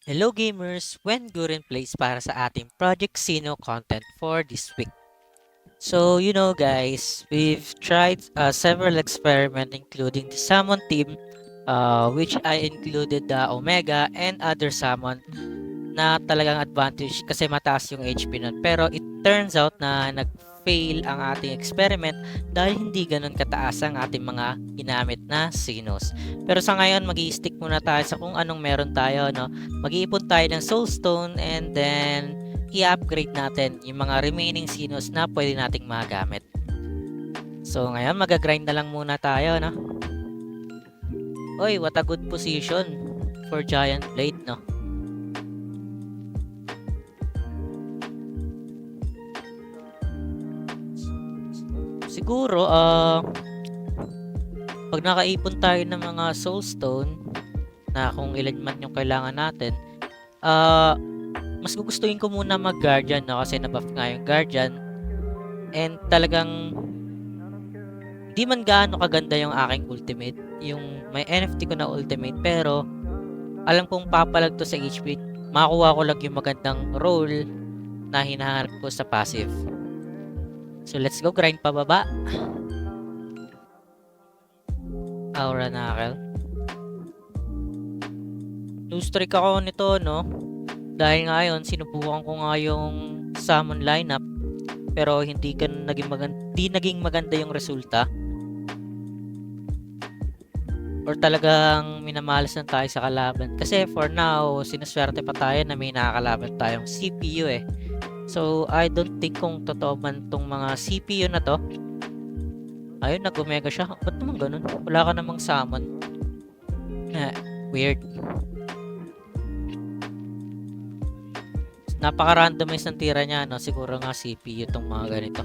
Hello gamers! When Guren plays para sa ating Project Sino content for this week. So, guys, we've tried several experiments including the Salmon team, which I included the Omega and other Salmon na talagang advantage kasi mataas yung HP nun. Pero it turns out na nag-fail ang ating experiment dahil hindi ganun kataas ang ating mga ginamit na Sinos. Pero sa ngayon, mag-i-stick muna tayo sa kung anong meron tayo, no? Mag-iipon tayo ng Soulstone and then i-upgrade natin yung mga remaining Sinos na pwede nating magamit. So ngayon, mag-grind na lang muna tayo, no? Oy, what a good position for Giant Blade, no? Siguro, pag nakaipon tayo ng mga soulstone na kung ilan man yung kailangan natin, mas gugustuhin ko muna mag-guardian, no? Kasi nabuff nga yung guardian. And talagang di man gaano kaganda yung aking ultimate. Yung may NFT ko na ultimate. Pero alam kong papalag to sa HP. Makakuha ko lang yung magandang role na hinahanap ko sa passive. So let's go, grind pababa. Aura Knuckle. Lose streak ako nito, no? Dahil ngayon, sinubukan ko nga yung summon lineup. Pero hindi naging maganda yung resulta. Or talagang minamalas na tayo sa kalaban. Kasi for now, sinuswerte pa tayo na may nakakalaban tayong CPU eh. So, I don't think kung totoo man tong mga CPU na to. Ayun, nag-omega siya. Ba't naman ganun? Wala ka namang summon. Weird. Napaka-randomize ng tira niya, no? Siguro nga CPU tong mga ganito.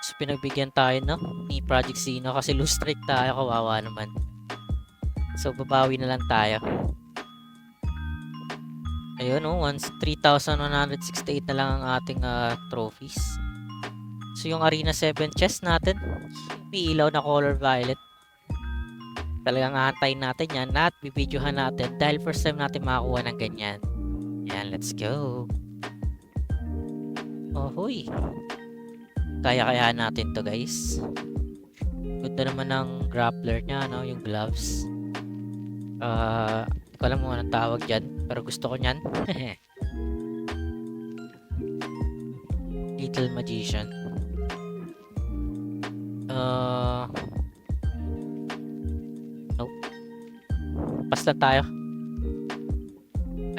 So, pinagbigyan tayo, no? Ni Project Sino kasi lose streak tayo. Kawawa naman. So, babawi na lang tayo. Ayun, no? 3,168 na lang ang ating trophies. So, yung Arena 7 chest natin, may ilaw na color violet. Talagang aantayin natin yan at bibidyohan natin dahil first time natin makakuha ng ganyan. Yan, let's go. Oh, huy. Kaya natin to, guys. Ganda naman ng grappler niya, no? Yung gloves. Hindi ko alam kung anong tawag dyan, pero gusto ko nyan. Little Magician. Nope. Pas lang tayo.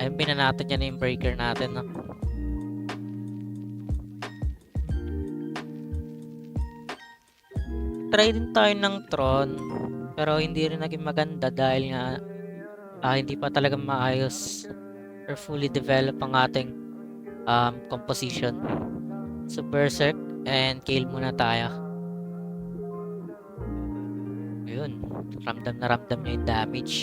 Ayun, pinanatin yan yung breaker natin, no? Try din tayo ng Tron, pero hindi rin naging maganda dahil nga hindi pa talaga maayos or fully develop ang ating composition. So Berserk and Kale muna tayo. Ayun, ramdam na ramdam niya yung damage.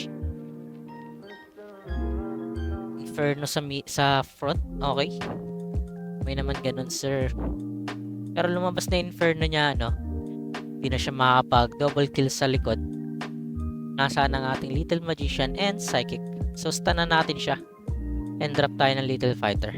Inferno sa front, okay. May naman ganun, sir. Pero lumabas na Inferno niya, no? Hindi na siya makapag double kill sa likod. Nasaan ang ating Little Magician and Psychic. So stun na natin siya. And drop tayo ng Little Fighter.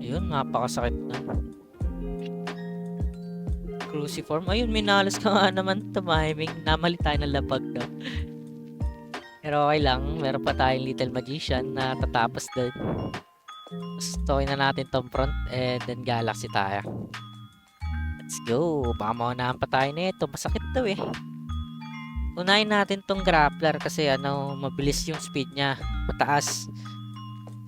Ayun, napakasakit na. Cruciform. Ayun, minalas ka nga naman tumiming. Namali tayo ng labag, no? Pero okay lang. Meron pa tayong Little Magician na tatapos din. Stokin na natin tong front and then Galaxy tayo. Let's go. Baka maunahan pa tayo nito. Masakit to eh. Unahin natin tong grappler kasi mabilis yung speed niya. Mataas.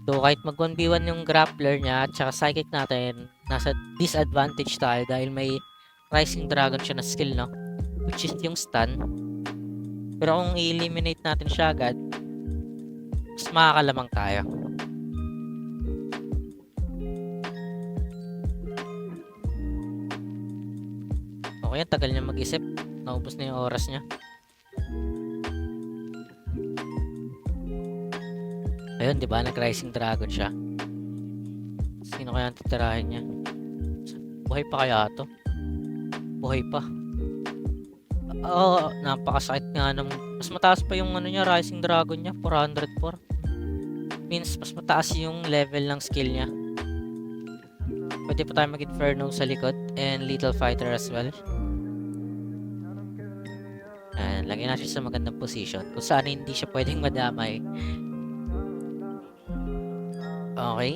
So kahit mag 1v1 yung grappler niya at saka psychic natin, nasa disadvantage tayo dahil may Rising Dragon siya na skill, no? Which is yung stun. Pero kung i-eliminate natin siya agad, mas makakalamang tayo. Okay, ang tagal niya mag-isip. Naubos na yung oras niya. Ayun, di ba? Nag-Rising Dragon siya. Sino kaya ang titirahin niya? Buhay pa kaya to? Buhay pa. Oo, napakasakit nga ng... Mas mataas pa yung ano niya, Rising Dragon niya, 404. Means, mas mataas yung level ng skill niya. Pwede pa tayo mag-Inferno sa likod and Little Fighter as well. And lagyan natin sa magandang position kung saan hindi siya pwedeng madamay. Okay.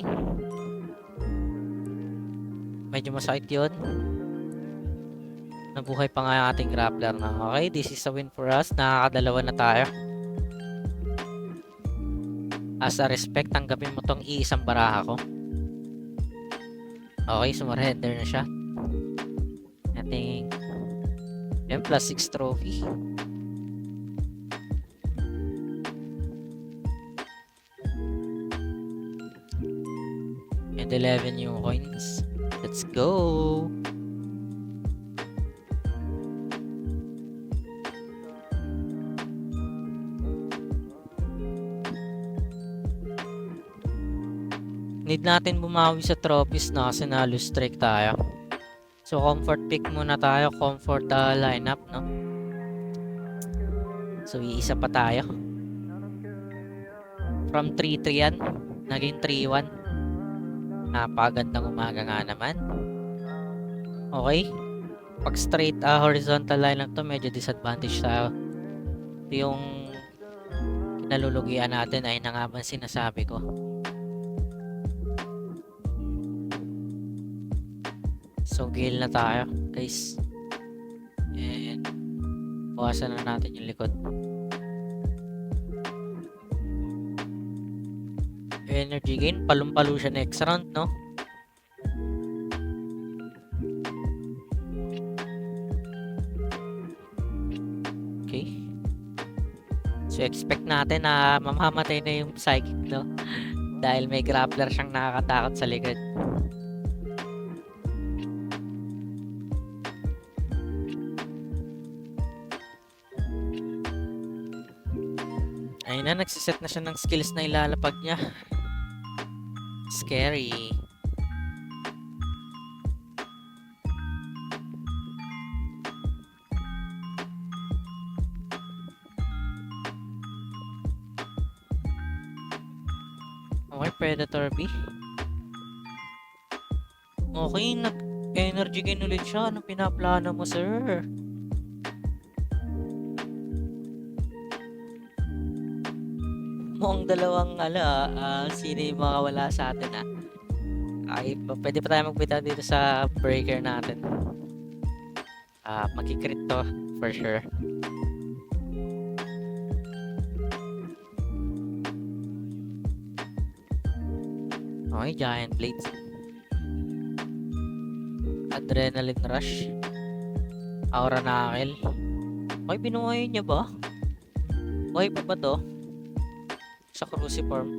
Medyo masakit yun. Nabuhay pa nga yung ating grappler na. Okay, this is a win for us. Nakakadalawa na tayo. As a respect, tanggapin mo tong iisang baraha ko. Okay, sumurrender na siya. Ating yan, plus 6 trophy. And 11 new coins. Let's go! Need natin bumawi sa trophies na kasi na-lose streak tayo. So, comfort pick muna tayo. Comfort lineup, no? So, iisa pa tayo. From 3-3 yan. Naging 3-1. Napakagandang umaga nga naman. Okay. Pag straight horizontal lineup to, medyo disadvantage tayo. Ito yung kinalulugian natin ay na nga ba sinasabi ko. So, gale na tayo, guys. And, bawasan na natin yung likod. Energy gain, palong-palo siya next round, no? Okay. So, expect natin na mamamatay na yung psychic, no? Dahil may grappler siyang nakakatakot sa likod. Ayun na, nagsiset na siya ng skills na ilalapag niya. Scary. Okay, Predator B. Okay, nag-energy gain ulit siya. Anong pinaplano mo, sir? Mukhang dalawang sino yung makawala sa atin ay pwede pa tayo magbitaw dito sa breaker natin. Magkikrit to for sure. Okay, Giant Blades. Adrenaline Rush. Aura Knuckle. Okay, binuhay niya ba? Okay pa ba to? Sa Cruciform.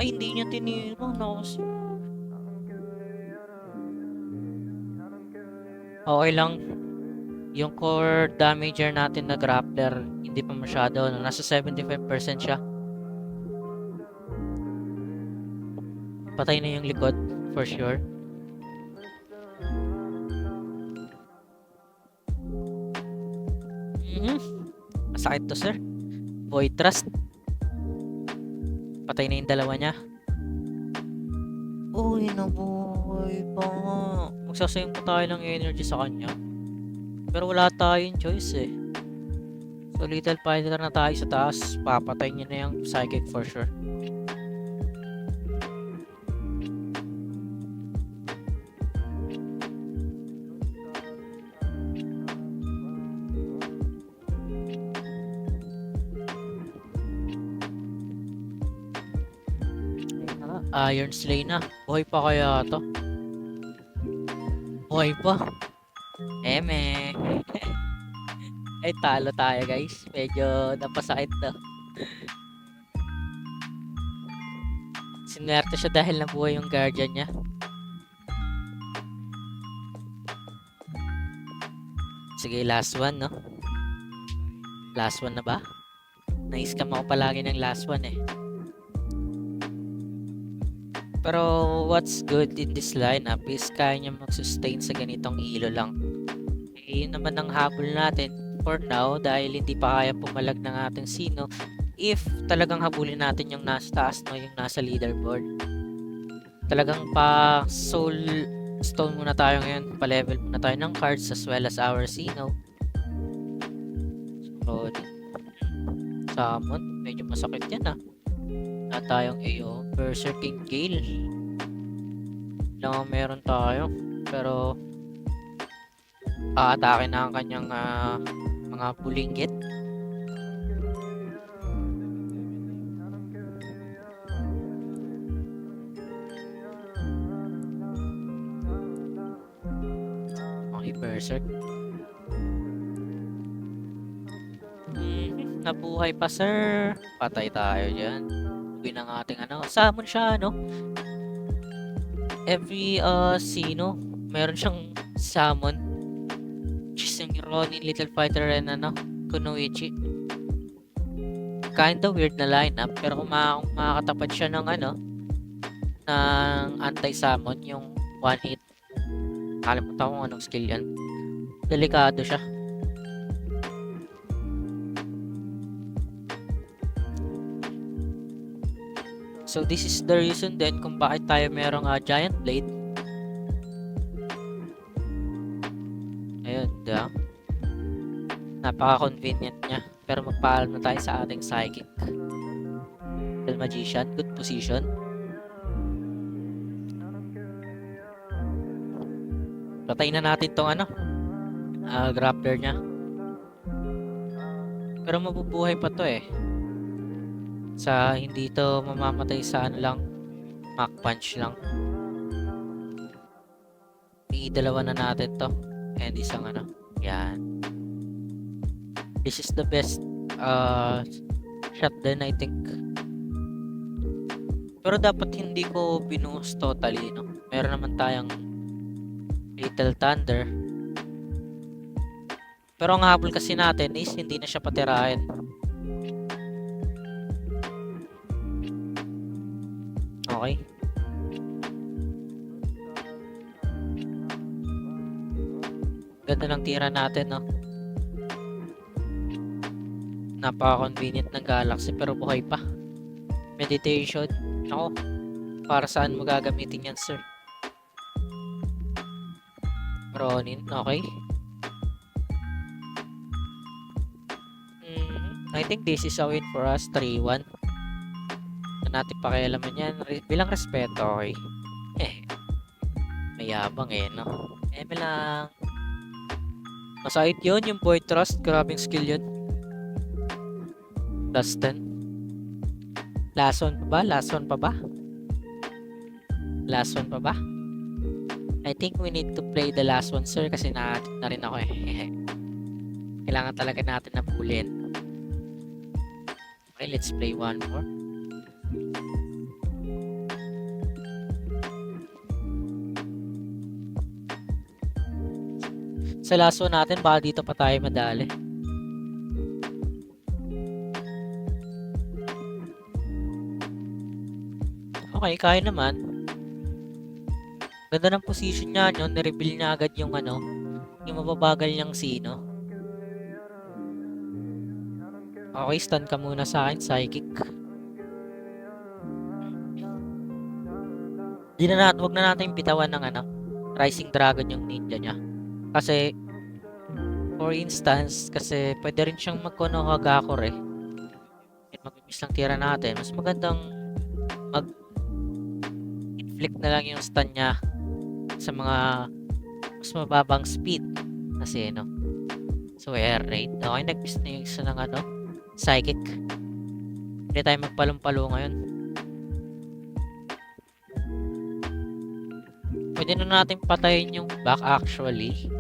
Ay, hindi niya tinira. Okay lang. Yung core damager natin na grappler, hindi pa masyado. Nasa 75% siya. Patay na yung likod, for sure. Masakit to, sir. Void Trust. Patay na yung dalawa niya. Uy, nabuhay pa nga. Magsasayang pa tayo ng energy sa kanya. Pero wala tayong choice eh. So, Little Fighter na tayo sa taas. Papatay niya na yung Psychic for sure. Iron Slay na. Buhay pa kaya to? Buhay pa. Eme. Ay, talo tayo guys. Medyo napasakit to. Sinwerte siya dahil nabuhay yung guardian niya. Sige, last one, no? Last one na ba? Na-scam ako palagi ng last one eh. Pero what's good in this lineup is kaya niya mag-sustain sa ganitong elo lang. Eh, yun naman ang habol natin for now dahil hindi pa kaya pumalag ng ating sino if talagang habulin natin yung nasa taas, no, yung nasa leaderboard. Talagang pa soul stone muna tayo ngayon, pa level muna tayo ng cards as well as our sino. So, summon, medyo masakit yan na tayong AO Berserking Gale lang ang meron tayo, pero aatake na ang kanyang mga bulinggit. Okay, Berserk. Nabuhay pa, sir. Patay tayo dyan. Uwi ng ating summon siya, every sino meron siyang summon, which is yung Ronin, Little Fighter, and Kunoichi. Kinda weird na lineup, pero kung makakatapat siya ng ng anti-summon, yung 1-hit, kalimutan ko kung anong skill yan, delikado siya. So this is the reason then kung bakit tayo merong Giant Blade. Ayun, diba? Napaka-convenient niya. Pero magpaalam na tayo sa ating Psychic. The Magician, good position. Patayin na natin tong grappler niya. Pero mabubuhay pa to sa hindi to mamamatay sa lang, Mach Punch lang. I-dalawa na natin to and isang yan. This is the best shot din, I think. Pero dapat hindi ko binuhos totally, meron naman tayong Little Thunder, pero ang habol kasi natin is hindi na siya patirahin. Okay. Ganda ng tira natin, Napaka-convenient ng Galaxy pero buhay pa. Meditation. Ako, para saan mo gagamitin yan, sir? Ronin, okay. I think this is a win for us, 3-1. Na natin pakialaman yan. Bilang respeto, okay. Mayabang Eme lang. Masakit yun, yung Boy Trust. Grabing skill yun. Plus 10. Last one pa ba? Last one pa ba? Last one pa ba? I think we need to play the last one, sir, kasi na rin ako Kailangan talaga natin na pulin. Okay, let's play one more. Sa last one natin, baka dito pa tayo madali. Okay, kaya naman. Ganda ng position niya, nireveal niya agad yung yung mababagal niyang sino. Okay, stun ka muna sa akin, Psychic. Wag na natin bitawan ng Rising Dragon yung ninja niya. Kasi, for instance, kasi pwede rin siyang mag-Konohagakure. Mag-miss lang tira natin. Mas magandang mag-inflict na lang yung stun niya sa mga mas mababang speed. Kasi, so, air raid. Okay, nag-miss na yung isa ng Psychic. Hindi tayo magpalong-palo ngayon. Pwede na natin patayin yung back actually.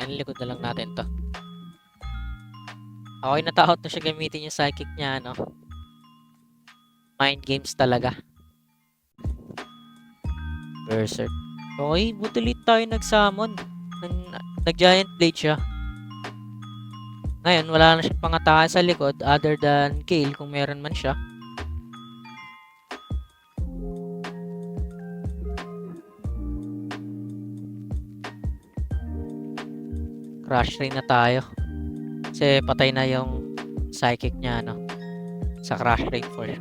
Likod na lang natin to. Okay, natakot na siya gamitin yung psychic niya, ano. Mind games talaga. Berserk. Okay, buti ulit tayo nag-summon. Nag-giant blade siya. Ngayon, wala na siyang pangatake sa likod other than Kale kung meron man siya. Crush ring na tayo. Kasi patay na yung psychic niya, no? Sa crush ring for sure.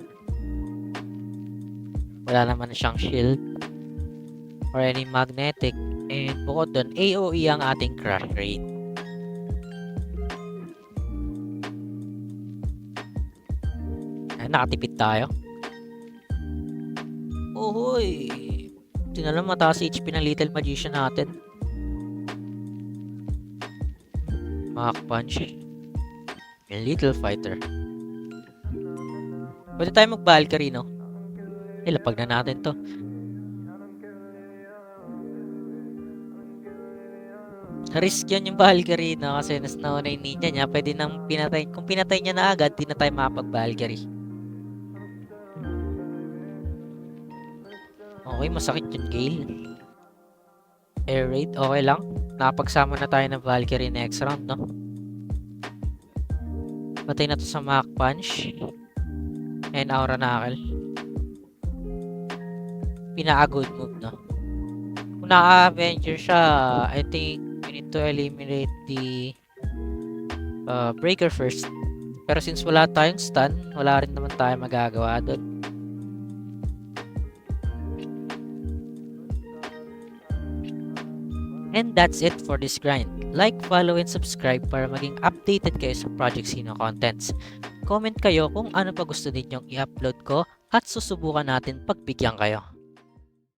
Wala naman siyang shield or any magnetic. And bukod dun, AOE ang ating crush rate. Nakatipid tayo. Uhoy! Tinalang mataas HP ng Little Magician natin. Mach Punch. Yung Little Fighter. Pwede tayo mag-Valkyrie, no? Ilapag na natin to. Risk yan yung Valkyrie, no? Kasi nas nauna yung ninja niya. Pwede nang pinatay. Kung pinatay niya na agad, di na tayo makapag-Valkyrie. Okay, masakit yung Gale. Air raid, okay lang. Nakapagsama na tayo ng Valkyrie next round, no? Patay na to sa Mach Punch. And Aura Knuckle. Pinaka-good move, no? Kung naka-Avenger siya, I think we need to eliminate the Breaker first. Pero since wala tayong stun, wala rin naman tayo magagawa doon. And that's it for this grind. Like, follow, and subscribe para maging updated kayo sa Project Sino contents. Comment kayo kung ano pa gusto ninyong i-upload ko at susubukan natin pagbigyan kayo.